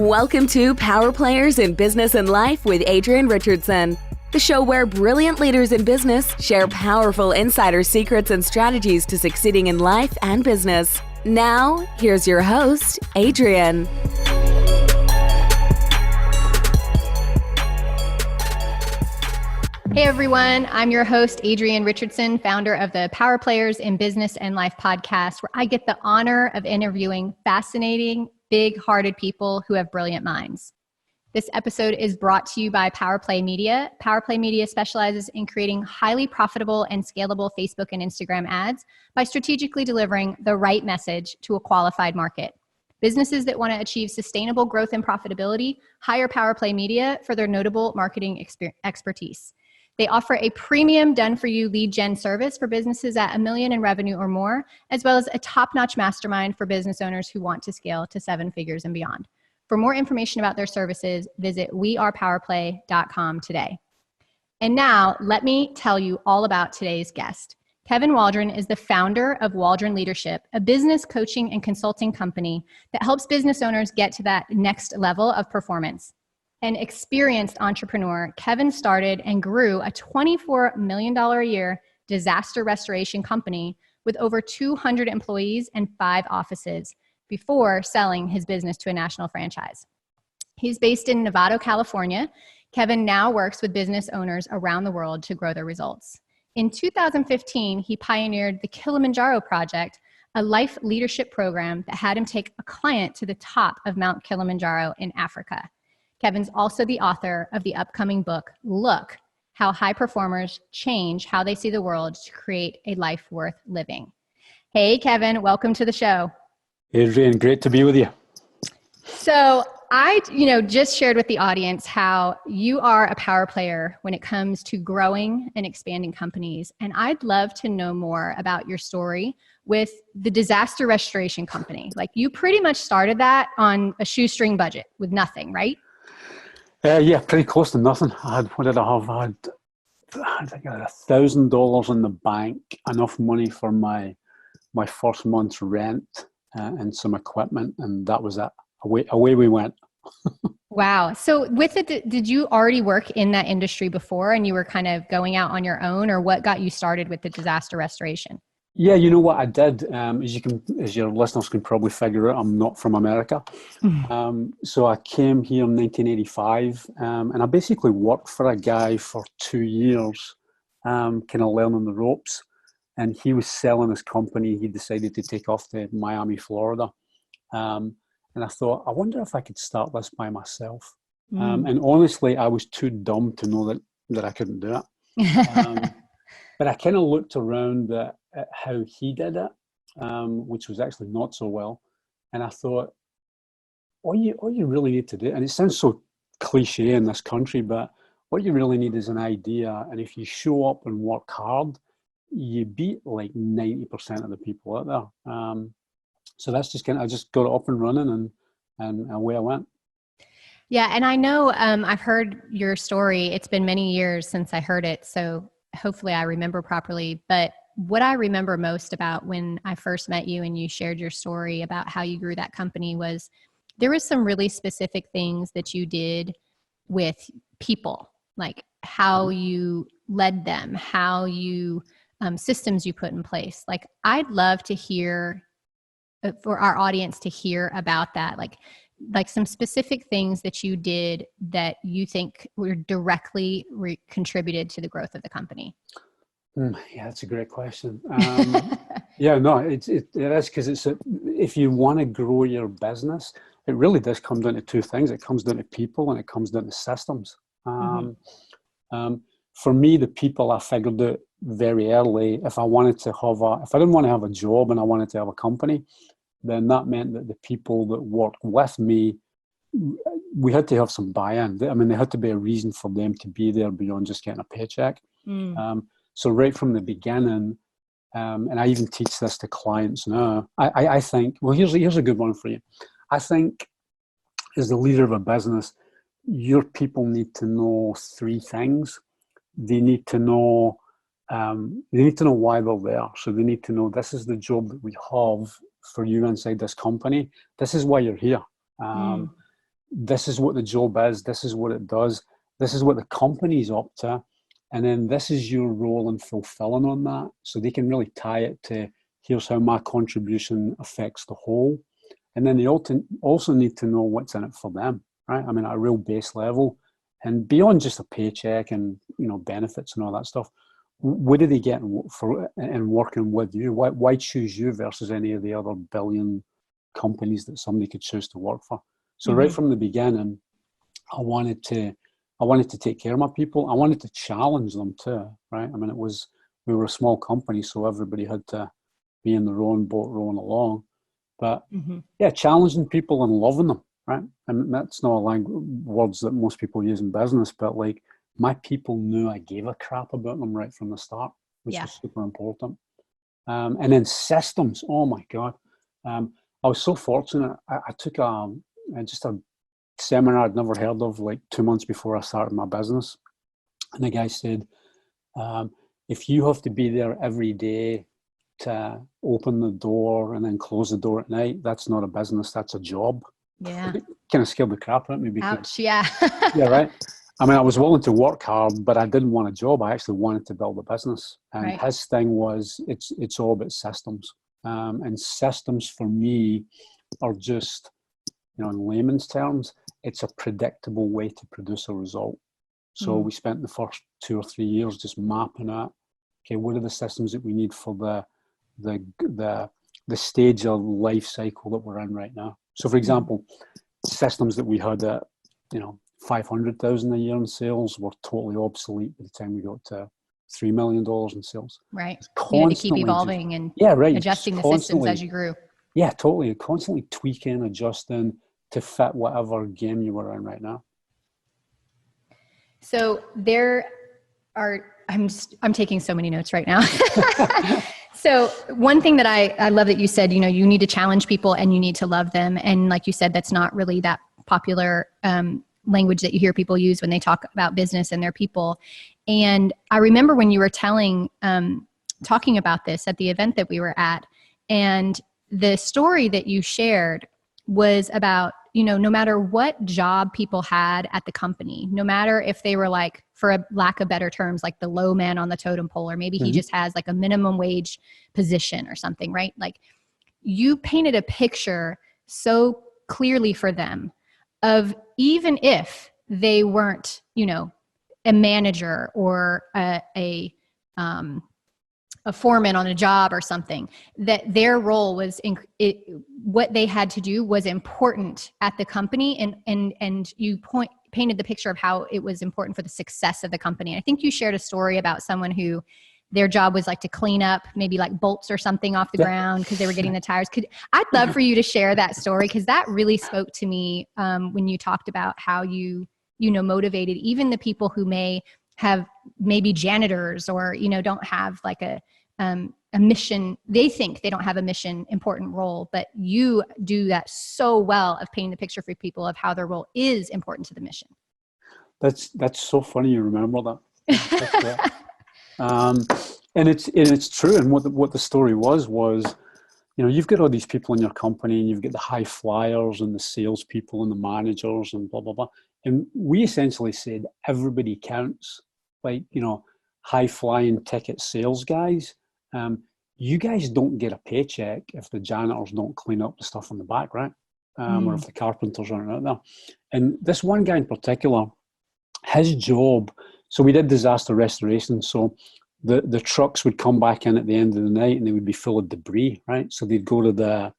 Welcome to Powerplayers in Business and Life with Adrienne Richardson, the show where brilliant leaders in business share powerful insider secrets and strategies to succeeding in life and business. Now, here's your host, Adrienne. Hey everyone, I'm your host, Adrienne Richardson, founder of the Powerplayers in Business and Life podcast, where I get the honor of interviewing fascinating, big-hearted people who have brilliant minds. This episode is brought to you by Powerplay Media. Powerplay Media specializes in creating highly profitable and scalable Facebook and Instagram ads by strategically delivering the right message to a qualified market. Businesses that want to achieve sustainable growth and profitability hire Powerplay Media for their notable marketing expertise. They offer a premium done-for-you lead gen service for businesses at $1 million in revenue or more, as well as a top-notch mastermind for business owners who want to scale to 7 figures and beyond. For more information about their services, visit wearepowerplay.com today. And now, let me tell you all about today's guest. Kevin Waldron is the founder of Waldron Leadership, a business coaching and consulting company that helps business owners get to that next level of performance. An experienced entrepreneur, Kevin started and grew a $24 million a year disaster restoration company with over 200 employees and 5 offices before selling his business to a national franchise. He's based in Novato, California. Kevin now works with business owners around the world to grow their results. In 2015, he pioneered the Kilimanjaro Project, a life leadership program that had him take a client to the top of Mount Kilimanjaro in Africa. Kevin's also the author of the upcoming book, Look, How High Performers Change How They See the World to Create a Life Worth Living. Hey, Kevin, welcome to the show. Adrienne, great to be with you. So I, just shared with the audience how you are a power player when it comes to growing and expanding companies. And I'd love to know more about your story with the disaster restoration company. Like, you pretty much started that on a shoestring budget with nothing, right? Yeah, pretty close to nothing. What did I have? I had $1,000 in the bank, enough money for my first month's rent and some equipment, and that was it. Away we went. Wow. So with it, did you already work in that industry before and you were kind of going out on your own, or what got you started with the disaster restoration? Yeah, you know what I did, as your listeners can probably figure out, I'm not from America. So I came here in 1985, and I basically worked for a guy for 2 years, kind of learning the ropes. And he was selling his company. He decided to take off to Miami, Florida. And I thought, I wonder if I could start this by myself. And honestly, I was too dumb to know that I couldn't do it. But I kind of looked around at how he did it, which was actually not so well. And I thought, all you really need to do, and it sounds so cliche in this country, but what you really need is an idea. And if you show up and work hard, you beat like 90% of the people out there. So that's just I just got it up and running, and away I went. Yeah. And I know I've heard your story. It's been many years since I heard it, so hopefully I remember properly. But what I remember most about when I first met you and you shared your story about how you grew that company was there was some really specific things that you did with people, like how you led them, how you systems you put in place. Like, I'd love to hear, for our audience to hear about that, like some specific things that you did that you think were directly contributed to the growth of the company. Yeah, that's a great question. Yeah, no, it is, because if you want to grow your business, it really does come down to 2 things. It comes down to people and it comes down to systems. For me, the people, I figured out very early, if I didn't want to have a job and I wanted to have a company, then that meant that the people that worked with me, we had to have some buy-in. I mean, there had to be a reason for them to be there beyond just getting a paycheck. So right from the beginning, and I even teach this to clients now, I think, well, here's a good one for you. I think as the leader of a business, your people need to know 3 things. They need to know why they're there. So they need to know, this is the job that we have for you inside this company. This is why you're here. this is what the job is, this is what it does, this is what the company's up to, and then this is your role in fulfilling on that. So they can really tie it to, here's how my contribution affects the whole. And then they also need to know what's in it for them, right? I mean, at a real base level, and beyond just a paycheck and, you know, benefits and all that stuff. What do they get in working with you? Why choose you versus any of the other billion companies that somebody could choose to work for? So right from the beginning, I wanted to take care of my people. I wanted to challenge them too, right? I mean, we were a small company, so everybody had to be in their own boat rowing along. But yeah, challenging people and loving them, right? And that's not words that most people use in business, but like, my people knew I gave a crap about them right from the start, which was super important. And then systems, oh my God. I was so fortunate. I took just a seminar I'd never heard of like 2 months before I started my business. And the guy said, if you have to be there every day to open the door and then close the door at night, that's not a business, that's a job. Yeah. It kind of scared the crap out of me. Because, ouch, yeah. yeah, right. I mean, I was willing to work hard, but I didn't want a job. I actually wanted to build a business. And his thing was, it's all about systems. And systems for me are just, you know, in layman's terms, it's a predictable way to produce a result. So we spent the first 2 or 3 years just mapping out, okay, what are the systems that we need for the stage of life cycle that we're in right now? So for example, systems that we had at, you know, 500,000 a year in sales were totally obsolete by the time we got to $3 million in sales. Right. You had to keep evolving and adjusting the systems as you grew. Yeah, totally. Constantly tweaking, adjusting to fit whatever game you were in right now. So there are, I'm taking so many notes right now. So one thing that I love that you said, you know, you need to challenge people and you need to love them. And like you said, that's not really that popular language that you hear people use when they talk about business and their people. And I remember when you were talking about this at the event that we were at, and the story that you shared was about, you know, no matter what job people had at the company, no matter if they were like, for a lack of better terms, like the low man on the totem pole, or maybe he just has like a minimum wage position or something, right? Like, you painted a picture so clearly for them of, even if they weren't, you know, a manager or a foreman on a job or something, that their role was what they had to do was important at the company. And you painted the picture of how it was important for the success of the company. I think you shared a story about someone who their job was like to clean up maybe like bolts or something off the ground because they were getting the tires. I'd love for you to share that story, because that really spoke to me when you talked about how you know, motivated even the people who may have maybe janitors or, you know, don't have like a mission. They think they don't have a mission important role, but you do that so well of painting the picture for people of how their role is important to the mission. That's so funny you remember that. And it's true. And what the story was, you know, you've got all these people in your company, and you've got the high flyers and the salespeople and the managers and blah, blah, blah. And we essentially said everybody counts. Like, you know, high flying ticket sales guys, you guys don't get a paycheck if the janitors don't clean up the stuff in the back, right? Or if the carpenters aren't out there. And this one guy in particular, his job, so we did disaster restoration. So the trucks would come back in at the end of the night and they would be full of debris, right? So they'd go to the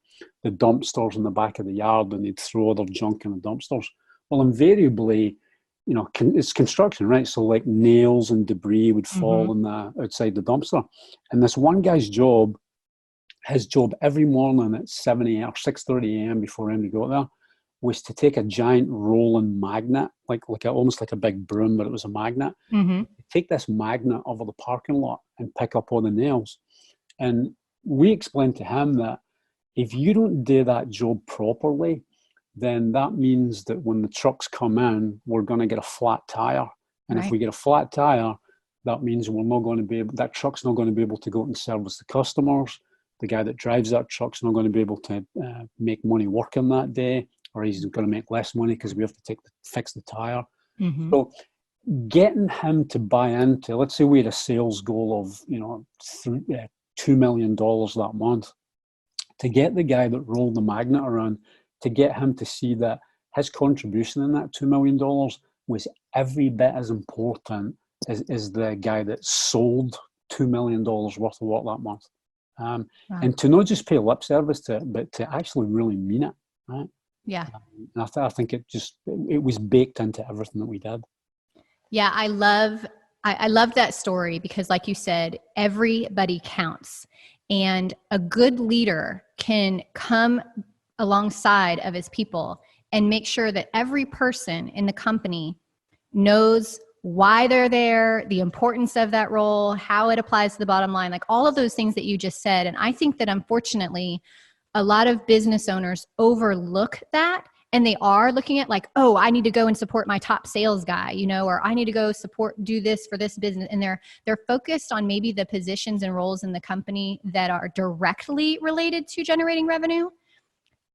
dumpsters in the back of the yard and they'd throw other junk in the dumpsters. Well, invariably, you know, it's construction, right? So like nails and debris would fall in outside the dumpster. And this one guy's job, his job every morning at 7 a.m. or 6:30 a.m. before anybody got there, was to take a giant rolling magnet, almost like a big broom, but it was a magnet. Take this magnet over the parking lot and pick up all the nails. And we explained to him that if you don't do that job properly, then that means that when the trucks come in, we're going to get a flat tire. And if we get a flat tire, that means we're not going to be able, that truck's not going to be able to go and service the customers. The guy that drives that truck's not going to be able to make money working that day, or he's going to make less money because we have to fix the tire. Mm-hmm. So getting him to buy into, let's say we had a sales goal of, $2 million that month, to get the guy that rolled the magnet around, to get him to see that his contribution in that $2 million was every bit as important as the guy that sold $2 million worth of work that month. Wow. And to not just pay lip service to it, but to actually really mean it, right? Yeah. And I think it was baked into everything that we did. Yeah, I love that story because, like you said, everybody counts. And a good leader can come alongside of his people and make sure that every person in the company knows why they're there, the importance of that role, how it applies to the bottom line, like all of those things that you just said. And I think that unfortunately, a lot of business owners overlook that. And they are looking at like, oh, I need to go and support my top sales guy, or I need to go do this for this business. And they're focused on maybe the positions and roles in the company that are directly related to generating revenue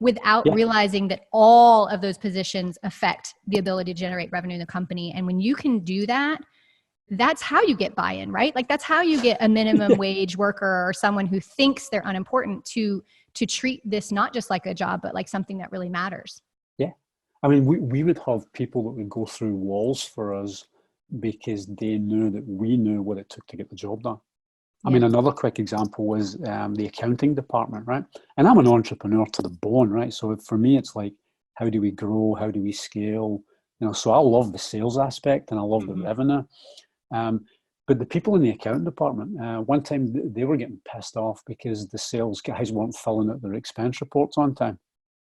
without realizing that all of those positions affect the ability to generate revenue in the company. And when you can do that, that's how you get buy-in, right? Like that's how you get a minimum wage worker or someone who thinks they're unimportant to treat this not just like a job, but like something that really matters. I mean, we would have people that would go through walls for us because they knew that we knew what it took to get the job done. I mean, another quick example was the accounting department, right? And I'm an entrepreneur to the bone, right? So for me, it's like, how do we grow? How do we scale? So I love the sales aspect and I love the revenue. But the people in the accounting department, one time they were getting pissed off because the sales guys weren't filling out their expense reports on time,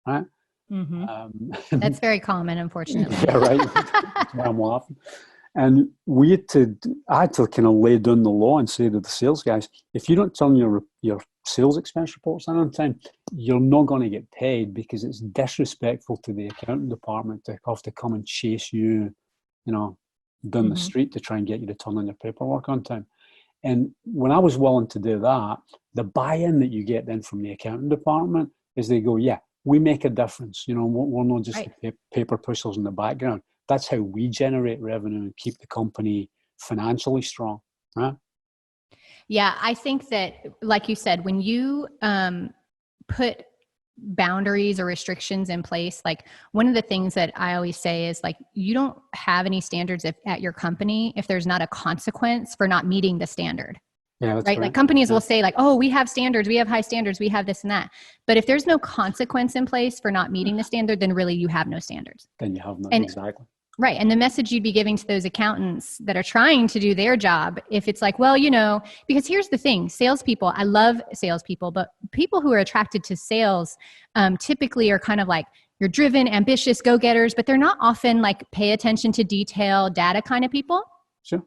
right? Mm-hmm. That's very common, unfortunately. Yeah, right. That's why I'm laughing. And I had to kind of lay down the law and say to the sales guys, if you don't turn your sales expense reports in on time, you're not going to get paid because it's disrespectful to the accounting department to have to come and chase you, down the street to try and get you to turn in your paperwork on time. And when I was willing to do that, the buy-in that you get then from the accounting department is they go, yeah, we make a difference. We're not just the paper pushers in the background. That's how we generate revenue and keep the company financially strong, right? Yeah, I think that, like you said, when you put boundaries or restrictions in place, like one of the things that I always say is like, you don't have any standards at your company if there's not a consequence for not meeting the standard. Yeah, that's right. Like companies will say like, oh, we have standards, we have high standards, we have this and that. But if there's no consequence in place for not meeting the standard, then really you have no standards. Then you have none, exactly. Right. And the message you'd be giving to those accountants that are trying to do their job, if it's like, well, because here's the thing, salespeople, I love salespeople, but people who are attracted to sales typically are kind of like, you're driven, ambitious, go-getters, but they're not often like pay attention to detail, data kind of people. Sure.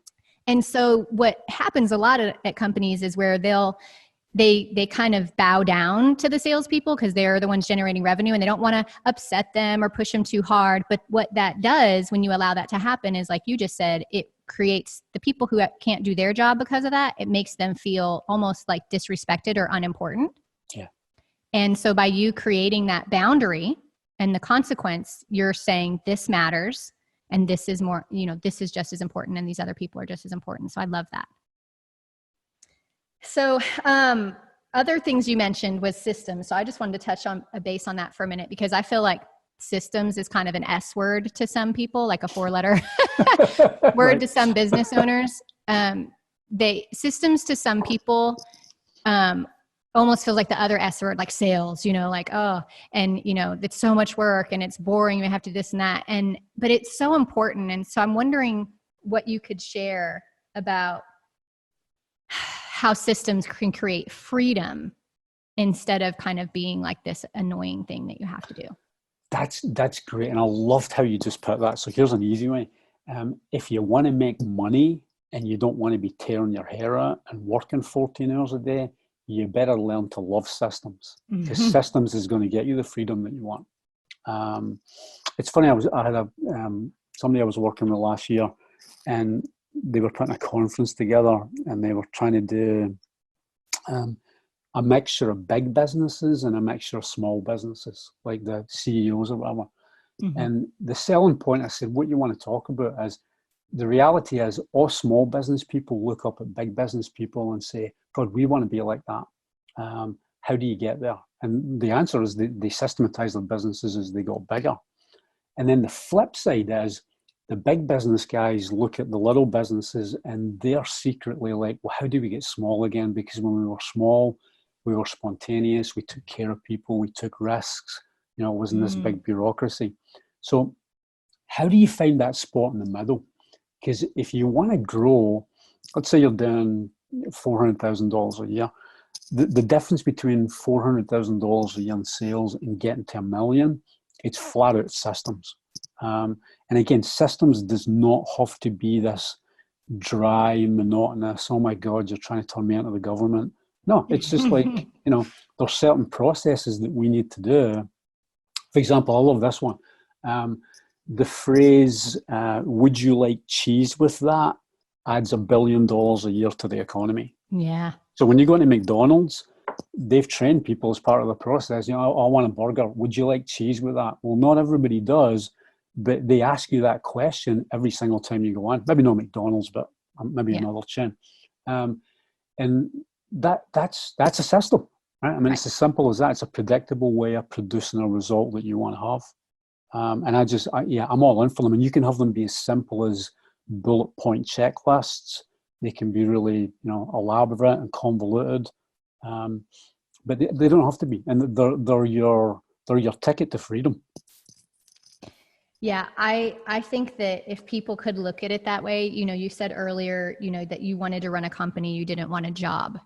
And so what happens a lot at companies is where they kind of bow down to the salespeople because they're the ones generating revenue and they don't want to upset them or push them too hard. But what that does when you allow that to happen is, like you just said, it creates the people who can't do their job because of that. It makes them feel almost like disrespected or unimportant. Yeah. And so by you creating that boundary and the consequence, you're saying this matters. And this is more, this is just as important and these other people are just as important. So I love that. So other things you mentioned was systems. So I just wanted to touch on a base on that for a minute because I feel like systems is kind of an S word to some people, like a 4-letter word to some business owners. Systems to some people almost feels like the other S word, like sales, like, oh, and, it's so much work and it's boring. We have to do this and that. But it's so important. And so I'm wondering what you could share about how systems can create freedom instead of kind of being like this annoying thing that you have to do. That's great. And I loved how you just put that. So here's an easy way. If you want to make money and you don't want to be tearing your hair out and working 14 hours a day, you better learn to love systems because systems is going to get you the freedom that you want. It's funny. I had somebody I was working with last year, and they were putting a conference together, and they were trying to do a mixture of big businesses and a mixture of small businesses, like the CEOs or whatever. Mm-hmm. And the selling point, I said, what you want to talk about is, the reality is all small business people look up at big business people and say, God, we want to be like that. How do you get there? And the answer is they systematize their businesses as they got bigger. And then the flip side is the big business guys look at the little businesses and they're secretly like, well, how do we get small again? Because when we were small, we were spontaneous, we took care of people, we took risks, it wasn't this big bureaucracy. So how do you find that spot in the middle? Because if you want to grow, let's say you're doing $400,000 a year, the difference between $400,000 a year in sales and getting to $1 million, it's flat out systems. And again, systems does not have to be this dry, monotonous, oh my God, you're trying to turn me into the government. No, it's just like, there's certain processes that we need to do. For example, I love this one. The phrase, would you like cheese with that, adds $1 billion a year to the economy. Yeah. So when you go into McDonald's, they've trained people as part of the process. I want a burger. Would you like cheese with that? Well, not everybody does, but they ask you that question every single time you go on. Maybe not McDonald's, but maybe another chain. And that's a system, right? I mean, It's as simple as that. It's a predictable way of producing a result that you want to have. And I'm all in for them. And you can have them be as simple as bullet point checklists. They can be really, elaborate and convoluted, but they don't have to be. And they're your ticket to freedom. Yeah, I think that if people could look at it that way, you said earlier, that you wanted to run a company, you didn't want a job.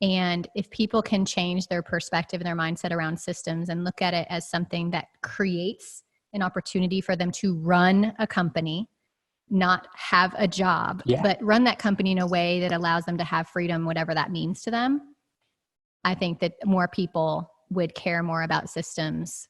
And if people can change their perspective and their mindset around systems and look at it as something that creates an opportunity for them to run a company, not have a job, but run that company in a way that allows them to have freedom, whatever that means to them, I think that more people would care more about systems.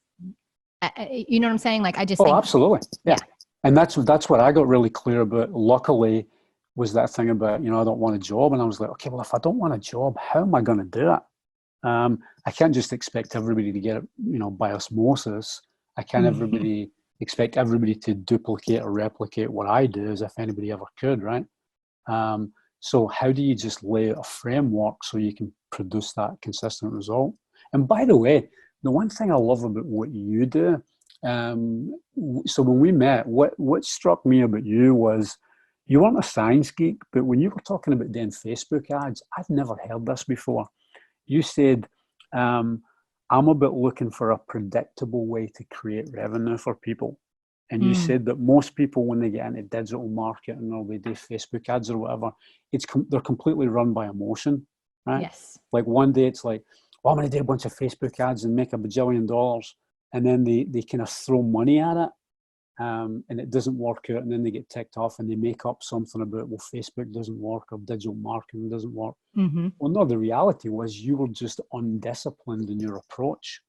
You know what I'm saying? Like, I just think, absolutely. Yeah. And that's what I got really clear about. Luckily, was that thing about, I don't want a job. And I was like, okay, well, if I don't want a job, how am I going to do it? I can't just expect everybody to get it, by osmosis. I can't expect everybody to duplicate or replicate what I do, as if anybody ever could, right? So how do you just lay out a framework so you can produce that consistent result? And by the way, the one thing I love about what you do, so when we met, what struck me about you was you weren't a science geek, but when you were talking about doing Facebook ads, I've never heard this before. You said, I'm about looking for a predictable way to create revenue for people. And you said that most people, when they get into digital marketing or they do Facebook ads or whatever, they're completely run by emotion, right? Yes. Like one day it's like, I'm going to do a bunch of Facebook ads and make $1 bajillion. And then they kind of throw money at it and it doesn't work out. And then they get ticked off and they make up something about, well, Facebook doesn't work or digital marketing doesn't work. Mm-hmm. Well, no, the reality was you were just undisciplined in your approach.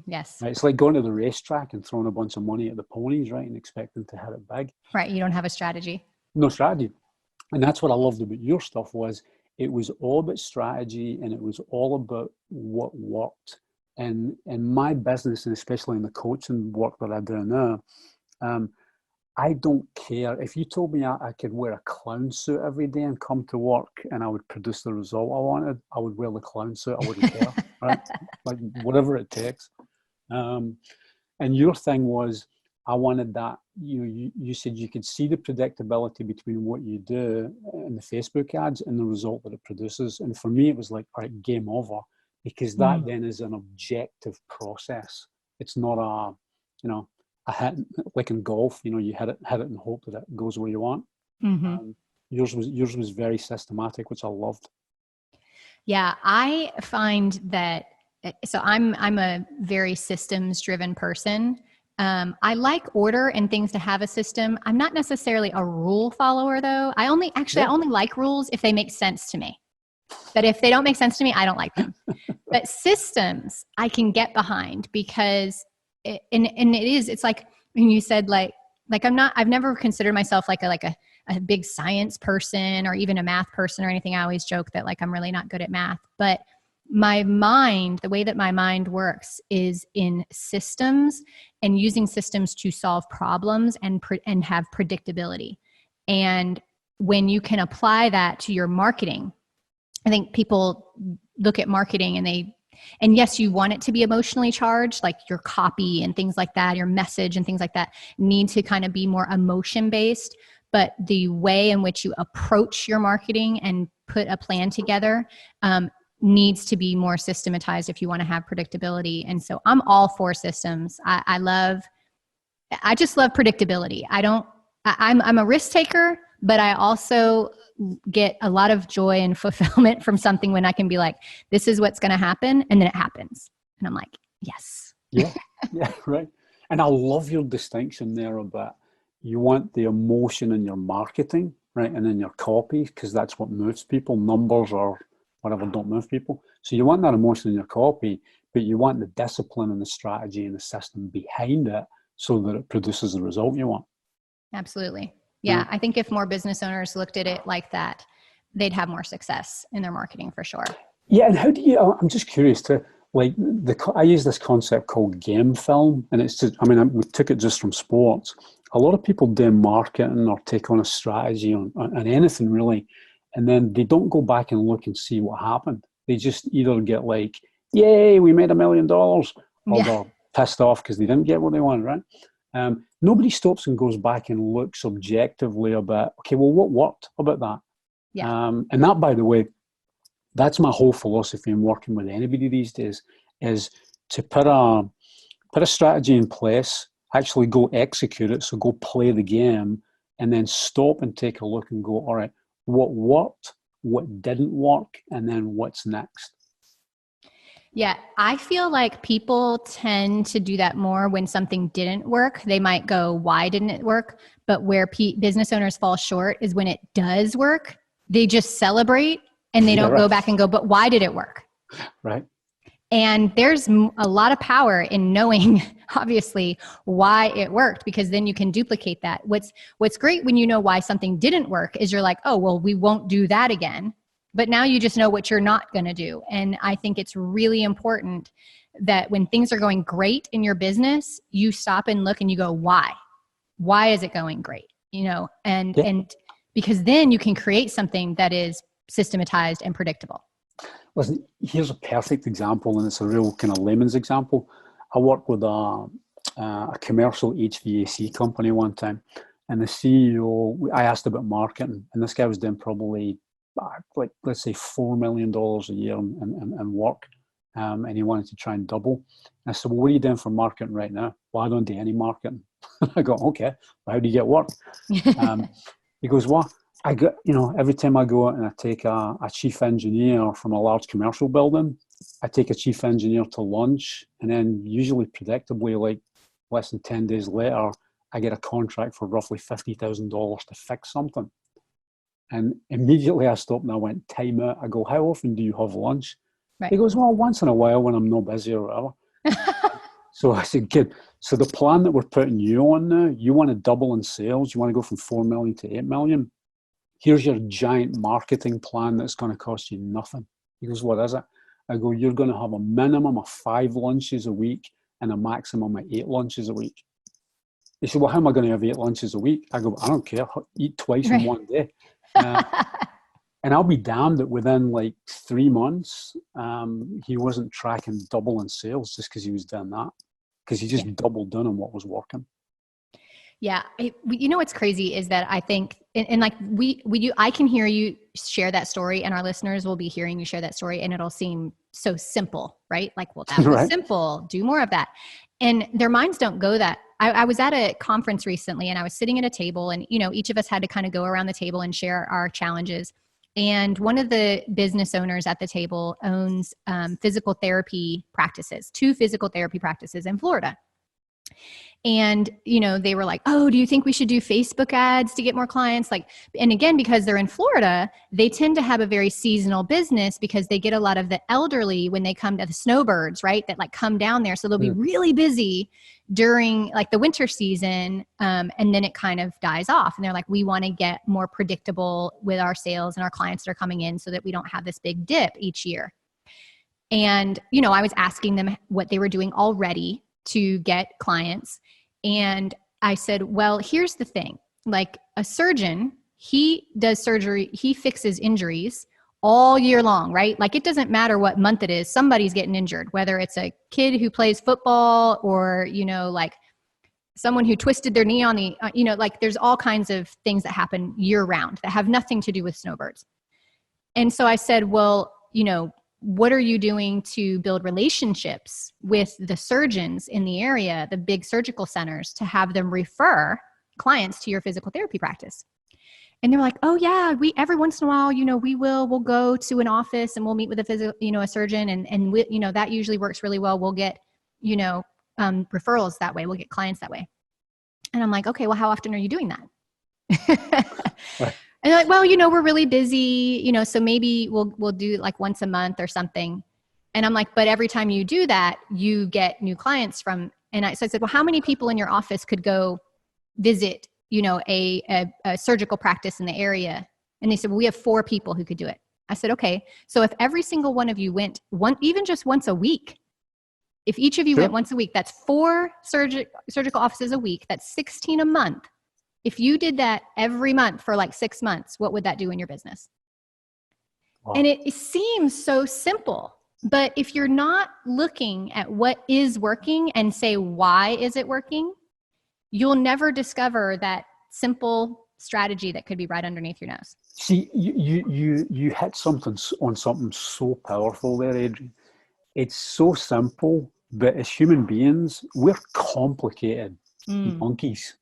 Yes. Right? It's like going to the racetrack and throwing a bunch of money at the ponies, right? And expecting to hit it big. Right. You don't have a strategy. No strategy. And that's what I loved about your stuff was it was all about strategy and it was all about what worked. And in my business, and especially in the coaching work that I do now, I don't care. If you told me I could wear a clown suit every day and come to work and I would produce the result I wanted, I would wear the clown suit. I wouldn't care, right? Like whatever it takes. And your thing was, I wanted that. You said you could see the predictability between what you do in the Facebook ads and the result that it produces. And for me, it was like, all right, game over, because that then is an objective process. It's not a hit, like in golf, you hit it and hope that it goes where you want. Yours was very systematic, which I loved. Yeah, I find that. So I'm a very systems driven person. I like order and things to have a system. I'm not necessarily a rule follower though. I only like rules if they make sense to me. But if they don't make sense to me, I don't like them. But systems I can get behind because it's like when you said like I've never considered myself like a big science person or even a math person or anything. I always joke that like I'm really not good at math, but the way that my mind works is in systems and using systems to solve problems and have predictability. And when you can apply that to your marketing, I think people look at marketing and yes, you want it to be emotionally charged, like your copy and things like that, your message and things like that need to kind of be more emotion based. But the way in which you approach your marketing and put a plan together needs to be more systematized if you want to have predictability. And so I'm all for systems. I just love predictability. I'm a risk taker, but I also get a lot of joy and fulfillment from something when I can be like, this is what's going to happen. And then it happens. And I'm like, yes. Yeah, right. And I love your distinction there about you want the emotion in your marketing, right? And in your copy, because that's what moves people. Numbers or whatever don't move people. So you want that emotion in your copy, but you want the discipline and the strategy and the system behind it so that it produces the result you want. Absolutely. Yeah. I think if more business owners looked at it like that, they'd have more success in their marketing for sure. Yeah. And how do you, I'm just curious to, like, I use this concept called game film, and it's just, we took it just from sports. A lot of people do marketing or take on a strategy on anything really, and then they don't go back and look and see what happened. They just either get like, yay, we made $1 million, or they're pissed off because they didn't get what they wanted, right? Nobody stops and goes back and looks objectively about, okay, well, what worked about that? Yeah. And that, by the way, that's my whole philosophy in working with anybody these days, is to put a strategy in place, actually go execute it. So go play the game and then stop and take a look and go, all right, what worked, what didn't work, and then what's next? Yeah, I feel like people tend to do that more when something didn't work. They might go, why didn't it work? But where business owners fall short is when it does work, they just celebrate and they don't go back and go, but why did it work? Right. And there's a lot of power in knowing, obviously, why it worked, because then you can duplicate that. What's great when you know why something didn't work is you're like, oh, well, we won't do that again. But now you just know what you're not going to do. And I think it's really important that when things are going great in your business, you stop and look and you go, why? Why is it going great? And because then you can create something that is systematized and predictable. Listen, here's a perfect example, and it's a real kind of layman's example. I worked with a commercial HVAC company one time, and the CEO, I asked about marketing, and this guy was doing probably, like, let's say $4 million a year in work, and he wanted to try and double. And I said, well, what are you doing for marketing right now? Well, I don't do any marketing. I go, okay, well, how do you get work? He goes, well, I got, every time I go out and I take a chief engineer from a large commercial building, I take a chief engineer to lunch, and then usually predictably, like less than 10 days later, I get a contract for roughly $50,000 to fix something. And immediately I stopped and I went, time out. I go, how often do you have lunch? Right. He goes, well, once in a while when I'm not busy or whatever. So I said, good. So the plan that we're putting you on now, you want to double in sales. You want to go from 4 million to 8 million. Here's your giant marketing plan that's going to cost you nothing. He goes, what is it? I go, you're going to have a minimum of 5 lunches a week and a maximum of 8 lunches a week. He said, well, how am I going to have 8 lunches a week? I go, I don't care. Eat twice in one day. And I'll be damned that within like 3 months, he wasn't tracking double in sales just because he was doing that. Because he just doubled down on what was working. Yeah. What's crazy is that I think, and like I can hear you share that story, and our listeners will be hearing you share that story, and it'll seem so simple, right? Like, well, that was simple. Do more of that. And their minds don't go that. I was at a conference recently, and I was sitting at a table, and, each of us had to kind of go around the table and share our challenges. And one of the business owners at the table owns physical therapy practices, 2 physical therapy practices in Florida. And, they were like, oh, do you think we should do Facebook ads to get more clients? And again, because they're in Florida, they tend to have a very seasonal business because they get a lot of the elderly when they come to the snowbirds, right? That come down there. So they'll be really busy during the winter season. And then it kind of dies off. And they're like, we want to get more predictable with our sales and our clients that are coming in so that we don't have this big dip each year. And, you know, I was asking them what they were doing already to get clients. And I said, well, here's the thing. Like a surgeon, he does surgery, he fixes injuries all year long, right? Like it doesn't matter what month it is, somebody's getting injured, whether it's a kid who plays football or, you know, like someone who twisted their knee on the, you know, like there's all kinds of things that happen year round that have nothing to do with snowbirds. And so I said, well, you know, what are you doing to build relationships with the surgeons in the area, the big surgical centers, to have them refer clients to your physical therapy practice? And they're like, oh yeah, we, every once in a while, you know, we'll go to an office and we'll meet with a physical, you know, a surgeon, and we, you know, that usually works really well. We'll get, you know, referrals that way. We'll get clients that way. And I'm like, okay, well, how often are you doing that? Right. And they're like, well, you know, we're really busy, you know, so maybe we'll do like once a month or something. And I'm like, but every time you do that, you get new clients from, so I said, well, how many people in your office could go visit, you know, a surgical practice in the area? And they said, well, we have 4 people who could do it. I said, okay, so if every single one of you went even just once a week, if each of you went once a week, that's 4 surgical offices a week. That's 16 a month. If you did that every month for like 6 months, what would that do in your business? Wow. And it seems so simple, but if you're not looking at what is working and say, why is it working, you'll never discover that simple strategy that could be right underneath your nose. See, you hit something on something so powerful there, Adrienne. It's so simple, but as human beings, we're complicated monkeys.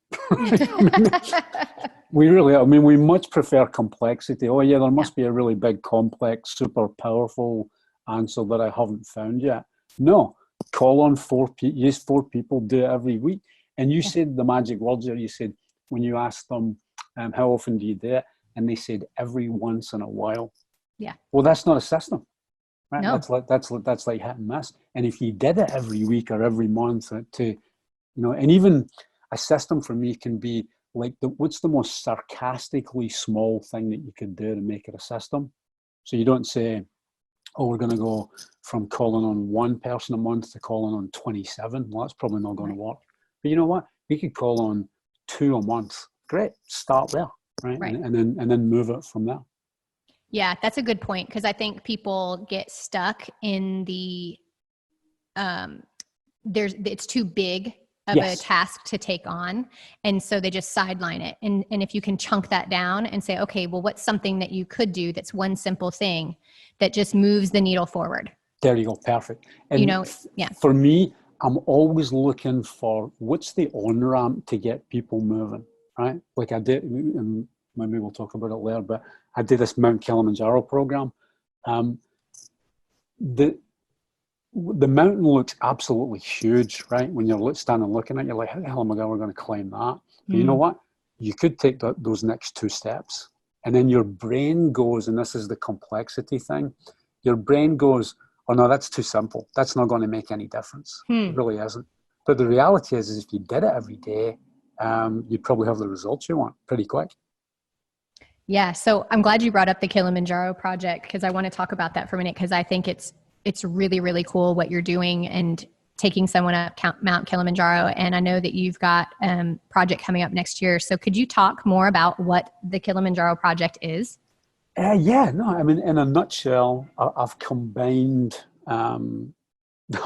We really, I mean, we much prefer complexity. Oh yeah, there must be a really big, complex, super powerful answer that I haven't found yet. No, call on 4 people, use 4 people, do it every week. And you said the magic words there. You said when you asked them, how often do you do it? And they said every once in a while. Yeah. Well, that's not a system, right? No. That's like hit and miss. And if you did it every week or every month to, you know, and even a system for me can be like, what's the most sarcastically small thing that you could do to make it a system? So you don't say, oh, we're going to go from calling on 1 person a month to calling on 27. Well, that's probably not going to work. But you know what? We could call on 2 a month. Great. Start there, right? And then move it from there. Yeah, that's a good point, because I think people get stuck in the it's too big of a task to take on, and so they just sideline it. And if you can chunk that down and say, okay, well, what's something that you could do that's one simple thing that just moves the needle forward? There you go. Perfect. And you know, for me, I'm always looking for what's the on-ramp to get people moving, right? Like I did, and maybe we'll talk about it later, but I did this Mount Kilimanjaro program. The mountain looks absolutely huge, right? When you're standing looking at it, you're like, how the hell am I ever going to climb that? But you know what? You could take those next 2 steps. And then your brain goes, and this is the complexity thing, your brain goes, oh no, that's too simple. That's not going to make any difference. It really isn't. But the reality is if you did it every day, you'd probably have the results you want pretty quick. Yeah. So I'm glad you brought up the Kilimanjaro Project, because I want to talk about that for a minute, because I think it's really, really cool what you're doing and taking someone up Mount Kilimanjaro. And I know that you've got a project coming up next year. So could you talk more about what the Kilimanjaro Project is? I mean, in a nutshell, I've combined, I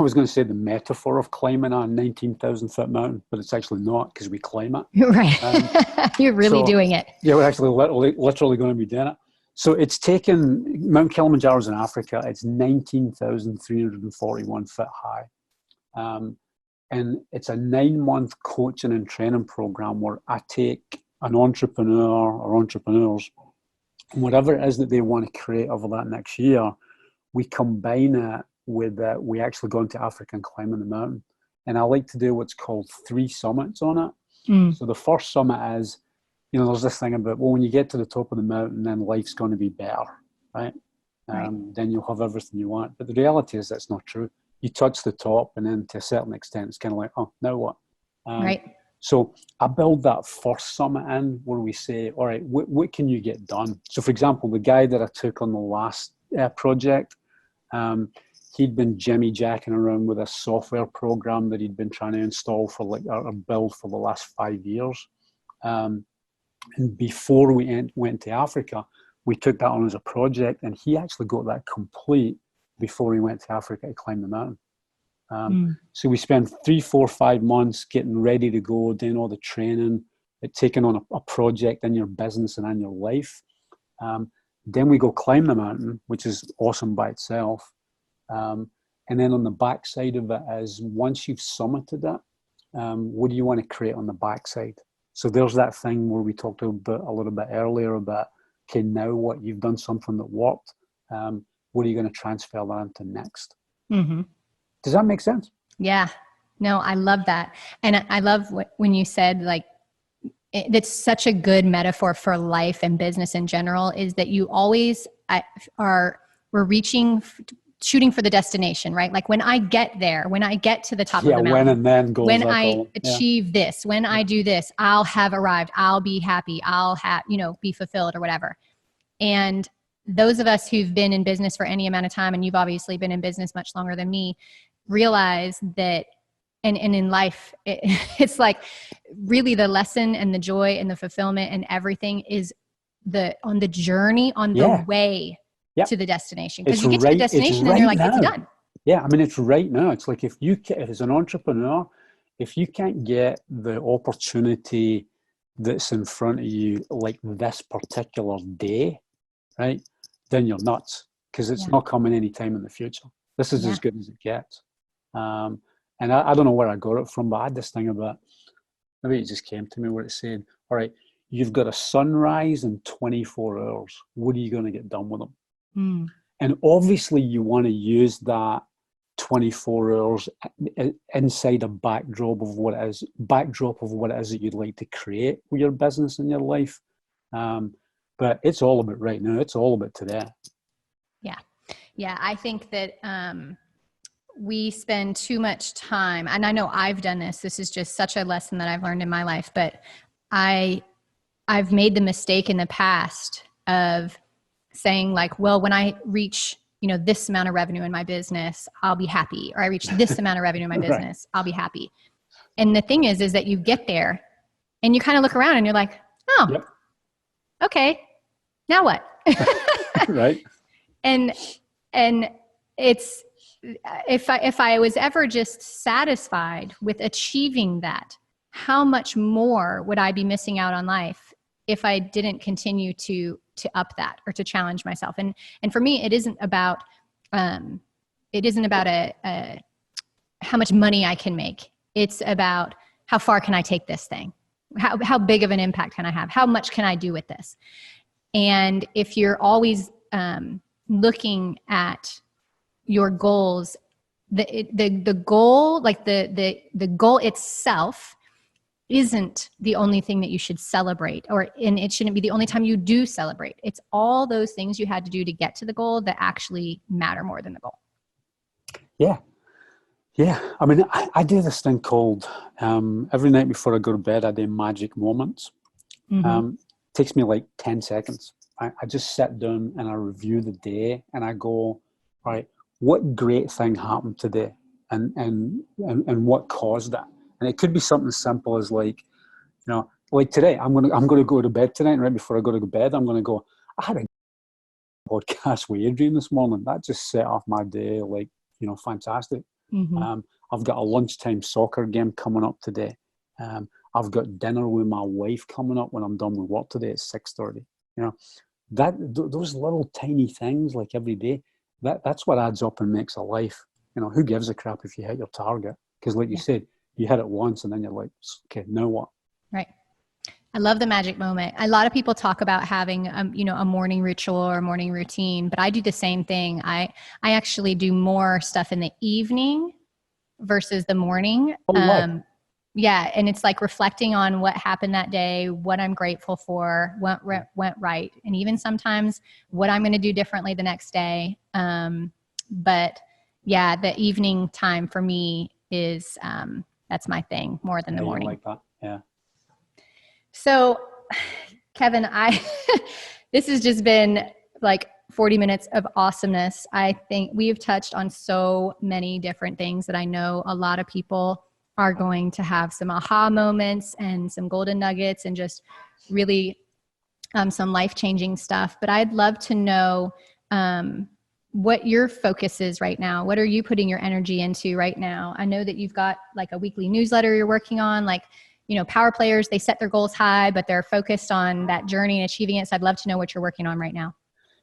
was going to say the metaphor of climbing a 19,000 foot mountain, but it's actually not, because we climb it. Right. You're really doing it. Yeah, we're actually literally going to be doing it. So it's taken, Mount Kilimanjaro's in Africa. It's 19,341 foot high. And it's a 9-month coaching and training program where I take an entrepreneur or entrepreneurs, whatever it is that they want to create over that next year, we combine it with, we actually go into Africa and climb in the mountain. And I like to do what's called 3 summits on it. So the first summit is, you know, there's this thing about, well, when you get to the top of the mountain, then life's going to be better, right? Then you'll have everything you want. But the reality is that's not true. You touch the top, and then to a certain extent, it's kind of like, oh, now what? So I build that first summit in where we say, all right, what can you get done? So for example, the guy that I took on the last project, He'd been jimmy jacking around with a software program that he'd been trying to install for or build for the last 5 years. And before we went to Africa, we took that on as a project, and he actually got that complete before he went to Africa to climb the mountain. So we spent 3, 4, 5 months getting ready to go, doing all the training, taking on a project in your business and in your life. Then we go climb the mountain, which is awesome by itself. And then on the backside of it is, once you've summited it, what do you want to create on the backside? So there's that thing where we talked about a little bit earlier about, okay, now what, you've done something that worked. What are you going to transfer that into next? Mm-hmm. Does that make sense? Yeah. No, I love that. And I love when you said, like, it's such a good metaphor for life and business in general, is that you always we're shooting for the destination, right? Like, when I get there, when I get to the top of the mountain, when and then goals, when I achieve this, when I do this, I'll have arrived, I'll be happy, I'll be fulfilled or whatever. And those of us who've been in business for any amount of time, and you've obviously been in business much longer than me, realize that, and in life, it's like really the lesson and the joy and the fulfillment and everything is on the journey, on the way to the destination. Because you get to the destination and you're like, it's done. Yeah, I mean, it's right now. It's like, if as an entrepreneur, if you can't get the opportunity that's in front of you, like this particular day, right, then you're nuts, because it's not coming anytime in the future. This is as good as it gets. And I don't know where I got it from, but I had this thing about, maybe it just came to me, where it said, all right, you've got a sunrise in 24 hours. What are you going to get done with them? And obviously you want to use that 24 hours inside a backdrop of what it is that you'd like to create with your business and your life. But it's all about right now. It's all about today. Yeah. Yeah. I think that, we spend too much time, and I know I've done this. This is just such a lesson that I've learned in my life, but I've made the mistake in the past of saying, like, well, when I reach, this amount of revenue in my business, I'll be happy. Or I reach this amount of revenue in my business, I'll be happy. And the thing is that you get there and you kind of look around and you're like, oh, okay, now what? Right. And it's, if I was ever just satisfied with achieving that, how much more would I be missing out on life if I didn't continue to up that or to challenge myself? And for me, it isn't about how much money I can make. It's about how far can I take this thing? How big of an impact can I have? How much can I do with this? And if you're always looking at your goals, the goal, like the goal itself isn't the only thing that you should celebrate, and it shouldn't be the only time you do celebrate. It's all those things you had to do to get to the goal that actually matter more than the goal. Yeah. Yeah. I mean, I do this thing called, every night before I go to bed, I do magic moments. Takes me like 10 seconds. I just sit down and I review the day and I go, all right, what great thing happened today, and what caused that? And it could be something simple as, like, like today, I'm gonna go to bed tonight, and right before I go to bed, I'm gonna go, I had a podcast with Adrienne this morning. That just set off my day, like, fantastic. I've got a lunchtime soccer game coming up today. I've got dinner with my wife coming up when I'm done with work today at 6:30. Those little tiny things, like every day, that's what adds up and makes a life. Who gives a crap if you hit your target? Because, like you said, you hit it once and then you're like, okay, now what? Right. I love the magic moment. A lot of people talk about having, a morning ritual or a morning routine, but I do the same thing. I actually do more stuff in the evening versus the morning. Yeah. And it's like reflecting on what happened that day, what I'm grateful for, what went right. And even sometimes what I'm going to do differently the next day. But yeah, the evening time for me is, that's my thing more than the morning. Like that. Yeah. So Kevin, this has just been like 40 minutes of awesomeness. I think we've touched on so many different things that I know a lot of people are going to have some aha moments and some golden nuggets and just really some life-changing stuff. But I'd love to know what your focus is right now. What are you putting your energy into right now? I know that you've got like a weekly newsletter you're working on, like, Powerplayers, they set their goals high, but they're focused on that journey and achieving it. So I'd love to know what you're working on right now.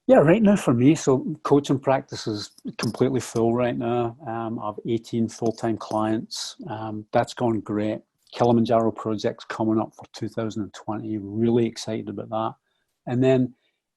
Yeah, right now for me, so coaching practice is completely full right now. I have 18 full-time clients. That's gone great. Kilimanjaro Project's coming up for 2020. Really excited about that. And then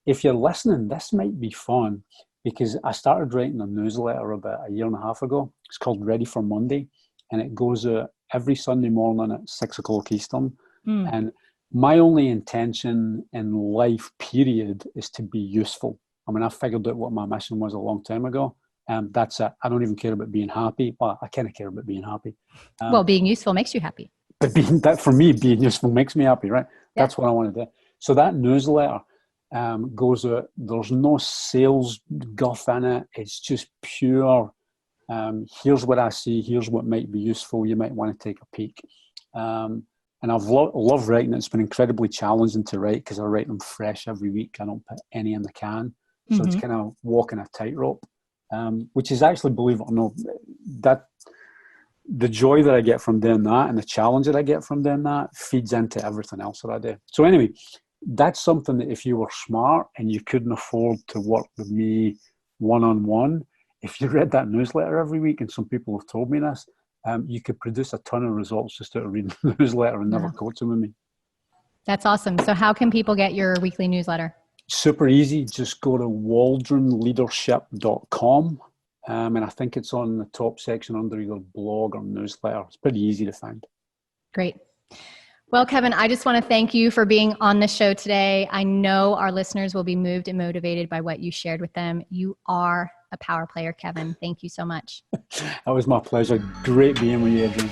if you're listening, this might be fun because I started writing a newsletter about a year and a half ago. It's called Ready for Monday, and it goes out every Sunday morning at 6 o'clock Eastern. And my only intention in life, period, is to be useful. I mean, I figured out what my mission was a long time ago. And that's it. I don't even care about being happy. Well, I kind of care about being happy. Well, being useful makes you happy. But for me, being useful makes me happy, right? Yeah. That's what I want to do. So that newsletter goes out. There's no sales guff in it. It's just pure, here's what I see. Here's what might be useful. You might want to take a peek. And I've loved writing it. It's been incredibly challenging to write because I write them fresh every week. I don't put any in the can. So it's kind of walking a tightrope, which is actually, believe it or not, that the joy that I get from doing that and the challenge that I get from doing that feeds into everything else that I do. So anyway, that's something that if you were smart and you couldn't afford to work with me one-on-one, if you read that newsletter every week, and some people have told me this, you could produce a ton of results just out of reading the newsletter and never coaching with me. That's awesome. So how can people get your weekly newsletter? Super easy. Just go to waldronleadership.com. And I think it's on the top section under your blog or newsletter. It's pretty easy to find. Great. Well, Kevin, I just want to thank you for being on the show today. I know our listeners will be moved and motivated by what you shared with them. You are a power player, Kevin. Thank you so much. That was my pleasure. Great being with you, Adrienne.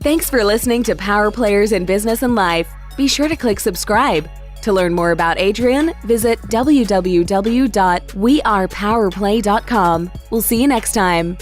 Thanks for listening to Power Players in Business and Life. Be sure to click subscribe. To learn more about Adrienne, visit www.wearepowerplay.com. We'll see you next time.